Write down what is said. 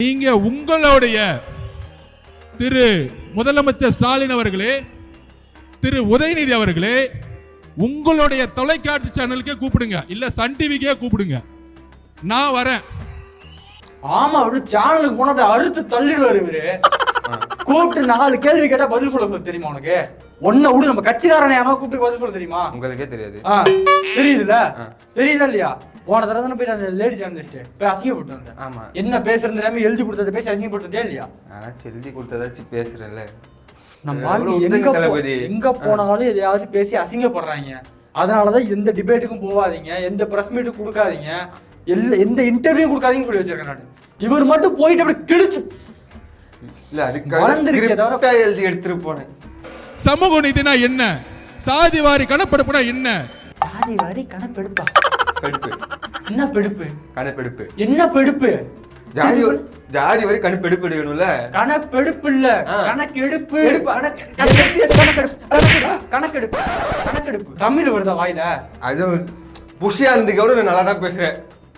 நீங்க உங்களுடைய திரு முதலமைச்சர் ஸ்டாலின் அவர்களே, திரு உதயநிதி அவர்களே, உங்களுடைய தொலைக்காட்சி சேனலுக்கே கூப்பிடுங்க, இல்ல சன் டிவிக்கே கூப்பிடுங்க, நான் வரேன். ஆமா, ஒரு சேனலுக்கு போனா அறுத்து தள்ளிடுவாரு இவரு. கூப்பிட்டு 4 கேள்வி கேட்டா பதில் சொல்ல தெரியுமா உனக்கு? ஒன்ன விடு, நம்ம கட்சிக்காரனை யாரோ கூப்பிட்டு பதில் சொல்ல தெரியுமா? உங்களுக்கே தெரியாது. தெரியுதுல, தெரியுதா இல்லையா? போன தடவை தானே போய் அந்த லேடி ஜேர்னலிஸ்ட் போய் அசிங்கப்பட்டு வந்தேன். ஆமா, என்ன பேசுறது எல்லாமே எழுதி கொடுத்ததை பேசி அசிங்கப்பட்டு வந்தே இல்லையா? ஆனா எழுதி கொடுத்ததாச்சும் பேசுறேன்ல. நம்ம எங்க போனாலும் எதையாவது பேசி அசிங்கப்படுறாங்க. அதனாலதான் எந்த டிபேட்டுக்கும் போகாதீங்க, எந்த பிரஸ் மீட்டுக்கும் கொடுக்காதீங்க, எந்த இன்டர்வியூ கொடுக்காதீங்கன்னு சொல்லி வச்சிருக்கேன் நான். இவர் மட்டும் போயிட்டு அப்படி கிழிச்சு இல்ல, அதுக்காக எழுதி எடுத்துட்டு போனேன். சமூக நீதினா என்ன? சாதி வாரி கணப்பெடுப்புனா என்ன? சாதி வாரி கணப்பெடுப்பா? பெடுப்பு என்ன பெடுப்பு? கணப்பெடுப்பு. என்ன பெடுப்பு? ஜாதி வரை கணப்பெடுப்பு எடுக்கணும்ல. கணப்பெடுப்பு இல்ல, கணக்கெடுப்பு. கணக்கெடுப்பு தமிழ் வருதா வாயில? அது புஷியா இருந்துக்கோட நான் நல்லா தான் பேசுறேன்.